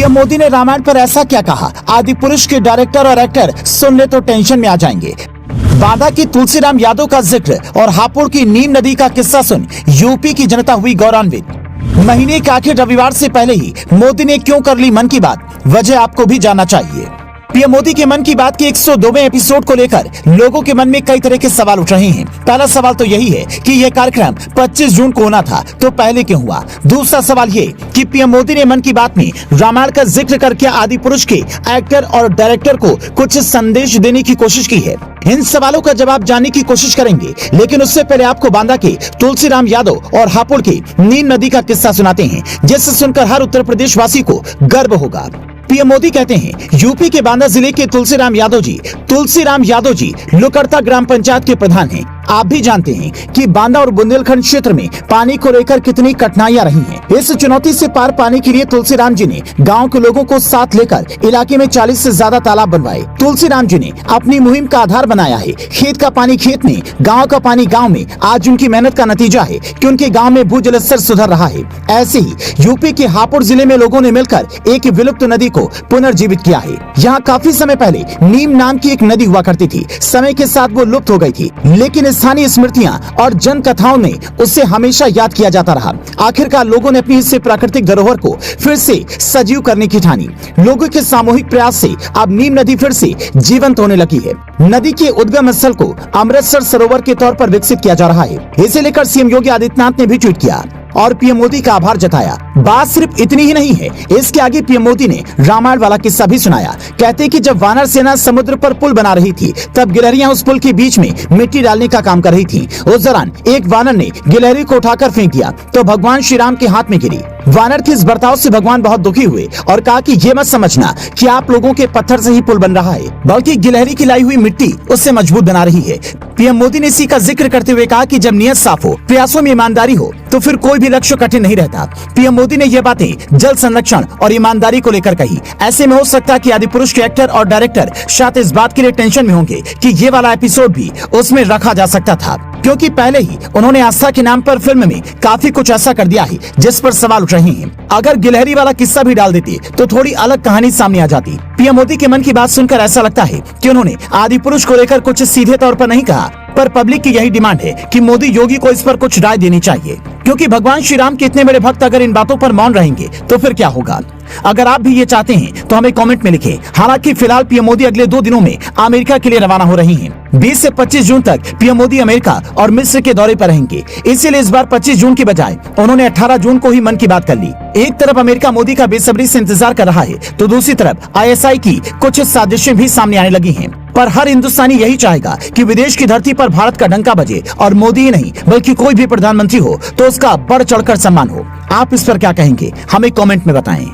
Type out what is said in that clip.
PM Modi ने रामायण पर ऐसा क्या कहा? आदि पुरुष के डायरेक्टर और एक्टर सुन ले तो टेंशन में आ जाएंगे। बांदा की तुलसीराम यादव का जिक्र और हापुड़ की नीम नदी का किस्सा सुन यूपी की जनता हुई गौरवान्वित। महीने के आखिर रविवार से पहले ही मोदी ने क्यों कर ली मन की बात, वजह आपको भी जानना चाहिए। पीएम मोदी के मन की बात के 102वें एपिसोड को लेकर लोगों के मन में कई तरह के सवाल उठ रहे हैं। पहला सवाल तो यही है कि यह कार्यक्रम 25 जून को होना था, तो पहले क्यों हुआ? दूसरा सवाल ये कि पीएम मोदी ने मन की बात में रामायण का जिक्र करके आदि पुरुष के एक्टर और डायरेक्टर को कुछ संदेश देने की कोशिश की है। इन सवालों का जवाब जानने की कोशिश करेंगे, लेकिन उससे पहले आपको बांदा के तुलसीराम यादव और हापुड़ की नीम नदी का किस्सा सुनाते हैं, जिसे सुनकर हर उत्तर प्रदेश वासी को गर्व होगा। पीएम मोदी कहते हैं, यूपी के बांदा जिले के तुलसीराम यादव जी लुकड़ता ग्राम पंचायत के प्रधान हैं। आप भी जानते हैं कि बांदा और बुंदेलखंड क्षेत्र में पानी को लेकर कितनी कठिनाइयां रही हैं। इस चुनौती से पार पाने के लिए तुलसीराम जी ने गांव के लोगों को साथ लेकर इलाके में 40 से ज्यादा तालाब बनवाए। तुलसीराम जी ने अपनी मुहिम का आधार बनाया है। खेत का पानी खेत में, गाँव का पानी गाँव में। आज उनकी मेहनत का नतीजा है कि उनके गाँव में भूजल स्तर सुधर रहा है। ऐसे ही यूपी के हापुड़ जिले में लोगों ने मिलकर एक विलुप्त नदी को पुनर्जीवित किया है। यहाँ काफी समय पहले नीम नाम की एक नदी हुआ करती थी। समय के साथ वो लुप्त हो गई थी, लेकिन स्थानीय स्मृतियां और जन कथाओं में उसे हमेशा याद किया जाता रहा। आखिरकार लोगों ने अपनी इस प्राकृतिक धरोहर को फिर से सजीव करने की ठानी। लोगों के सामूहिक प्रयास से अब नीम नदी फिर से जीवंत होने लगी है। नदी के उद्गम स्थल को अमृतसर सरोवर के तौर पर विकसित किया जा रहा है। इसे लेकर सीएम योगी आदित्यनाथ ने भी ट्वीट किया और पीएम मोदी का आभार जताया। बात सिर्फ इतनी ही नहीं है, इसके आगे पीएम मोदी ने रामायण वाला किस्सा भी सुनाया। कहते कि जब वानर सेना समुद्र पर पुल बना रही थी, तब गिलहरियां उस पुल के बीच में मिट्टी डालने का काम कर रही थी। उस दौरान एक वानर ने गिलहरी को उठाकर फेंक दिया तो भगवान श्री राम के हाथ में गिरी। वानर के इस बर्ताव से भगवान बहुत दुखी हुए और कहा कि ये मत समझना कि आप लोगों के पत्थर से ही पुल बन रहा है, बल्कि गिलहरी की लाई हुई मिट्टी उससे मजबूत बना रही है। पीएम मोदी ने इसी का जिक्र करते हुए कहा कि जब नियत साफ हो, प्रयासों में ईमानदारी हो, तो फिर कोई भी लक्ष्य कठिन नहीं रहता। पीएम मोदी ने ये बातें जल संरक्षण और ईमानदारी को लेकर कही। ऐसे में हो सकता है कि आदि पुरुष के एक्टर और डायरेक्टर शायद इस बात के लिए टेंशन में होंगे कि ये वाला एपिसोड भी उसमें रखा जा सकता था, क्योंकि पहले ही उन्होंने आस्था के नाम पर फिल्म में काफी कुछ ऐसा कर दिया है जिस पर सवाल उठ रहे हैं। अगर गिलहरी वाला किस्सा भी डाल देती तो थोड़ी अलग कहानी सामने आ जाती। पीएम मोदी के मन की बात सुनकर ऐसा लगता है कि उन्होंने आदि पुरुष को लेकर कुछ सीधे तौर पर नहीं कहा, पर पब्लिक की यही डिमांड है कि मोदी योगी को इस पर कुछ राय देनी चाहिए, क्योंकि भगवान श्री राम के इतने बड़े भक्त अगर इन बातों पर मौन रहेंगे तो फिर क्या होगा। अगर आप भी ये चाहते हैं तो हमें कमेंट में लिखें। हालांकि फिलहाल पीएम मोदी अगले 2 दिनों में अमेरिका के लिए रवाना हो रही हैं। 20 से 25 जून तक पीएम मोदी अमेरिका और मिस्र के दौरे पर रहेंगे। इसीलिए इस बार 25 जून की बजाय उन्होंने 18 जून को ही मन की बात कर ली। एक तरफ अमेरिका मोदी का बेसब्री से इंतजार कर रहा है, तो दूसरी तरफ ISI की कुछ साजिशें भी सामने आने लगी हैं। पर हर हिंदुस्तानी यही चाहेगा कि विदेश की धरती पर भारत का डंका बजे और मोदी ही नहीं बल्कि कोई भी प्रधानमंत्री हो तो उसका बढ़ चढ़कर सम्मान हो। आप इस पर क्या कहेंगे, हमें कमेंट में बताएं।